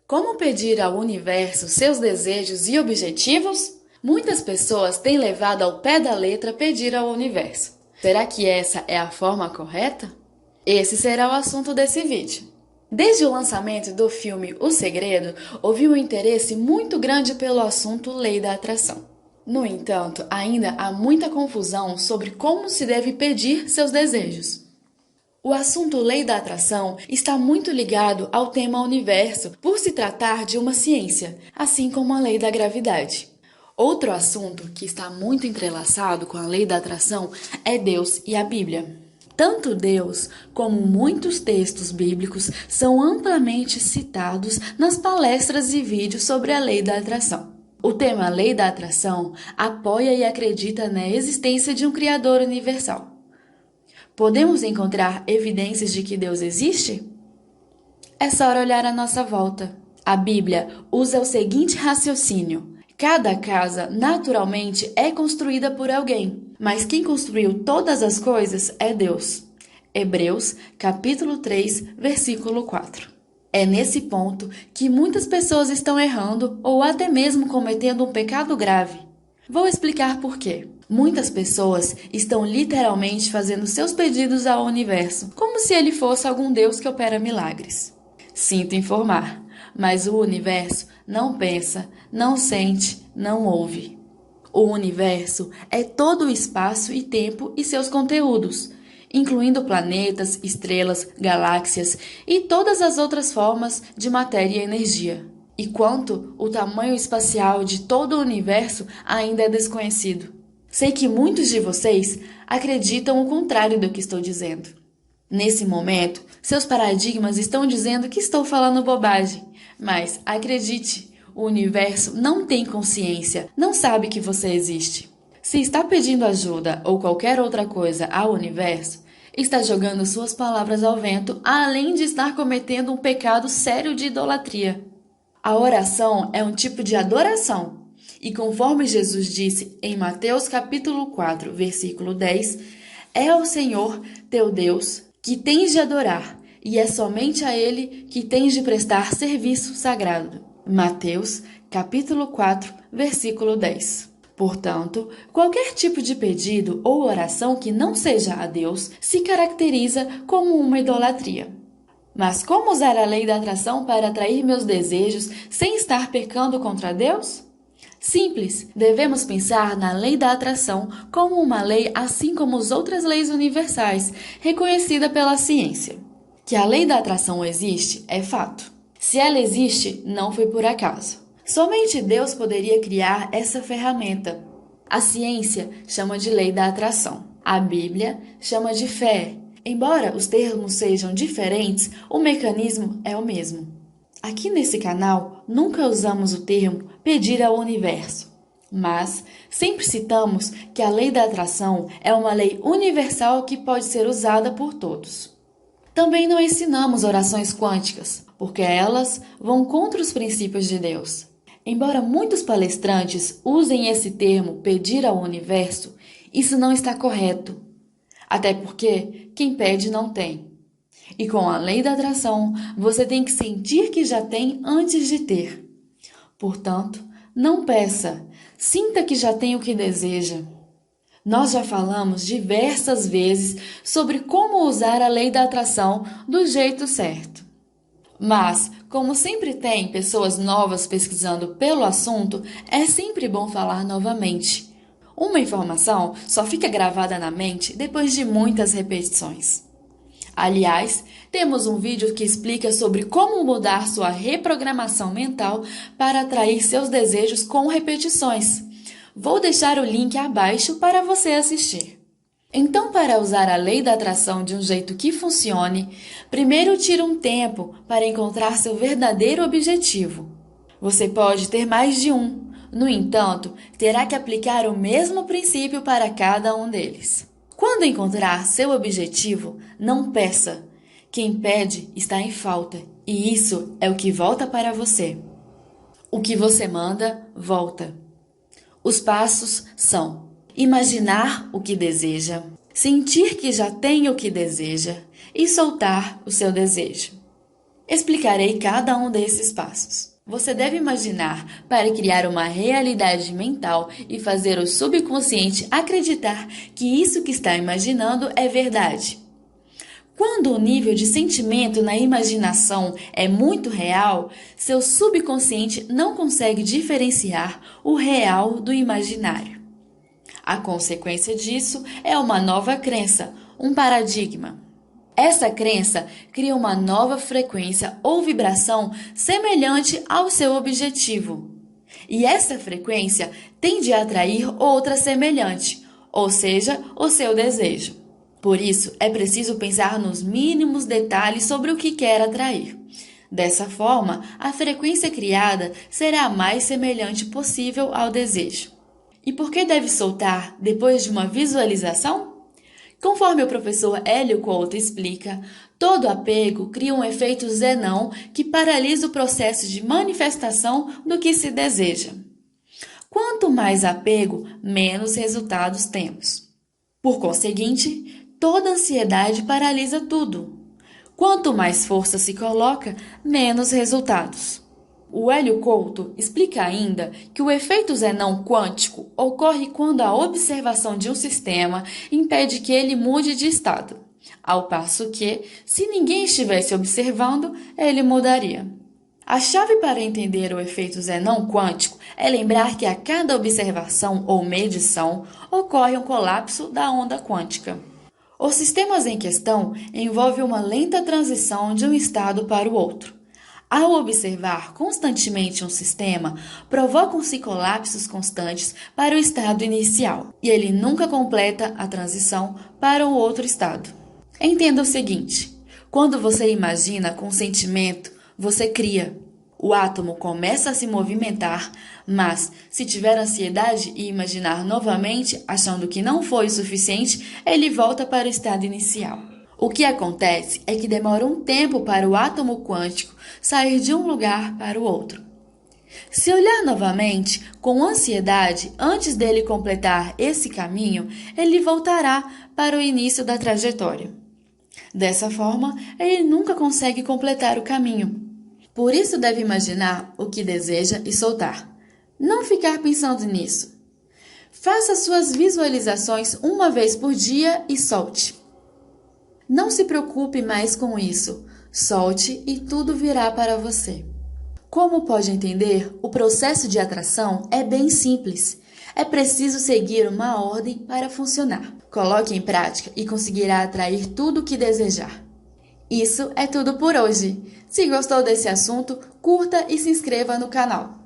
Como pedir ao universo seus desejos e objetivos? Muitas pessoas têm levado ao pé da letra pedir ao universo. Será que essa é a forma correta? Esse será o assunto desse vídeo. Desde o lançamento do filme O Segredo, houve um interesse muito grande pelo assunto Lei da Atração. No entanto, ainda há muita confusão sobre como se deve pedir seus desejos. O assunto Lei da Atração está muito ligado ao tema universo, por se tratar de uma ciência, assim como a lei da gravidade. Outro assunto que está muito entrelaçado com a lei da atração é Deus e a Bíblia. Tanto Deus como muitos textos bíblicos são amplamente citados nas palestras e vídeos sobre a lei da atração. O tema Lei da Atração apoia e acredita na existência de um Criador universal. Podemos encontrar evidências de que Deus existe? É só olhar à nossa volta. A Bíblia usa o seguinte raciocínio: cada casa, naturalmente, é construída por alguém, mas quem construiu todas as coisas é Deus. Hebreus, capítulo 3, versículo 4. É nesse ponto que muitas pessoas estão errando ou até mesmo cometendo um pecado grave. Vou explicar por quê. Muitas pessoas estão literalmente fazendo seus pedidos ao universo, como se ele fosse algum Deus que opera milagres. Sinto informar, mas o universo não pensa, não sente, não ouve. O universo é todo o espaço e tempo e seus conteúdos, incluindo planetas, estrelas, galáxias e todas as outras formas de matéria e energia. E quanto o tamanho espacial de todo o universo ainda é desconhecido. Sei que muitos de vocês acreditam o contrário do que estou dizendo. Nesse momento, seus paradigmas estão dizendo que estou falando bobagem, mas acredite, o universo não tem consciência, não sabe que você existe. Se está pedindo ajuda ou qualquer outra coisa ao universo, está jogando suas palavras ao vento, além de estar cometendo um pecado sério de idolatria. A oração é um tipo de adoração. E conforme Jesus disse em Mateus capítulo 4, versículo 10, é ao Senhor, teu Deus, que tens de adorar, e é somente a Ele que tens de prestar serviço sagrado. Mateus capítulo 4, versículo 10. Portanto, qualquer tipo de pedido ou oração que não seja a Deus se caracteriza como uma idolatria. Mas como usar a lei da atração para atrair meus desejos sem estar pecando contra Deus? Simples, devemos pensar na lei da atração como uma lei assim como as outras leis universais, reconhecida pela ciência. Que a lei da atração existe é fato. Se ela existe, não foi por acaso. Somente Deus poderia criar essa ferramenta. A ciência chama de lei da atração. A Bíblia chama de fé. Embora os termos sejam diferentes, o mecanismo é o mesmo. Aqui nesse canal, nunca usamos o termo pedir ao universo, mas sempre citamos que a lei da atração é uma lei universal que pode ser usada por todos. Também não ensinamos orações quânticas, porque elas vão contra os princípios de Deus. Embora muitos palestrantes usem esse termo pedir ao universo, isso não está correto. Até porque quem pede não tem. E com a lei da atração, você tem que sentir que já tem antes de ter. Portanto, não peça, sinta que já tem o que deseja. Nós já falamos diversas vezes sobre como usar a lei da atração do jeito certo. Mas, como sempre tem pessoas novas pesquisando pelo assunto, é sempre bom falar novamente. Uma informação só fica gravada na mente depois de muitas repetições. Aliás, temos um vídeo que explica sobre como mudar sua reprogramação mental para atrair seus desejos com repetições. Vou deixar o link abaixo para você assistir. Então, para usar a lei da atração de um jeito que funcione, primeiro tire um tempo para encontrar seu verdadeiro objetivo. Você pode ter mais de um, no entanto, terá que aplicar o mesmo princípio para cada um deles. Quando encontrar seu objetivo, não peça. Quem pede está em falta, e isso é o que volta para você. O que você manda, volta. Os passos são: imaginar o que deseja, sentir que já tem o que deseja e soltar o seu desejo. Explicarei cada um desses passos. Você deve imaginar para criar uma realidade mental e fazer o subconsciente acreditar que isso que está imaginando é verdade. Quando o nível de sentimento na imaginação é muito real, seu subconsciente não consegue diferenciar o real do imaginário. A consequência disso é uma nova crença, um paradigma. Essa crença cria uma nova frequência ou vibração semelhante ao seu objetivo. E essa frequência tende a atrair outra semelhante, ou seja, o seu desejo. Por isso, é preciso pensar nos mínimos detalhes sobre o que quer atrair. Dessa forma, a frequência criada será a mais semelhante possível ao desejo. E por que deve soltar depois de uma visualização? Conforme o professor Hélio Couto explica, todo apego cria um efeito zenão que paralisa o processo de manifestação do que se deseja. Quanto mais apego, menos resultados temos. Por conseguinte, toda ansiedade paralisa tudo. Quanto mais força se coloca, menos resultados. O Hélio Couto explica ainda que o efeito zenão quântico ocorre quando a observação de um sistema impede que ele mude de estado, ao passo que, se ninguém estivesse observando, ele mudaria. A chave para entender o efeito zenão quântico é lembrar que a cada observação ou medição ocorre um colapso da onda quântica. Os sistemas em questão envolvem uma lenta transição de um estado para o outro. Ao observar constantemente um sistema, provocam-se colapsos constantes para o estado inicial, e ele nunca completa a transição para o outro estado. Entenda o seguinte: quando você imagina com sentimento, você cria. O átomo começa a se movimentar, mas se tiver ansiedade e imaginar novamente, achando que não foi o suficiente, ele volta para o estado inicial. O que acontece é que demora um tempo para o átomo quântico sair de um lugar para o outro. Se olhar novamente com ansiedade antes dele completar esse caminho, ele voltará para o início da trajetória. Dessa forma, ele nunca consegue completar o caminho. Por isso deve imaginar o que deseja e soltar. Não ficar pensando nisso. Faça suas visualizações uma vez por dia e solte. Não se preocupe mais com isso. Solte e tudo virá para você. Como pode entender, o processo de atração é bem simples. É preciso seguir uma ordem para funcionar. Coloque em prática e conseguirá atrair tudo o que desejar. Isso é tudo por hoje. Se gostou desse assunto, curta e se inscreva no canal.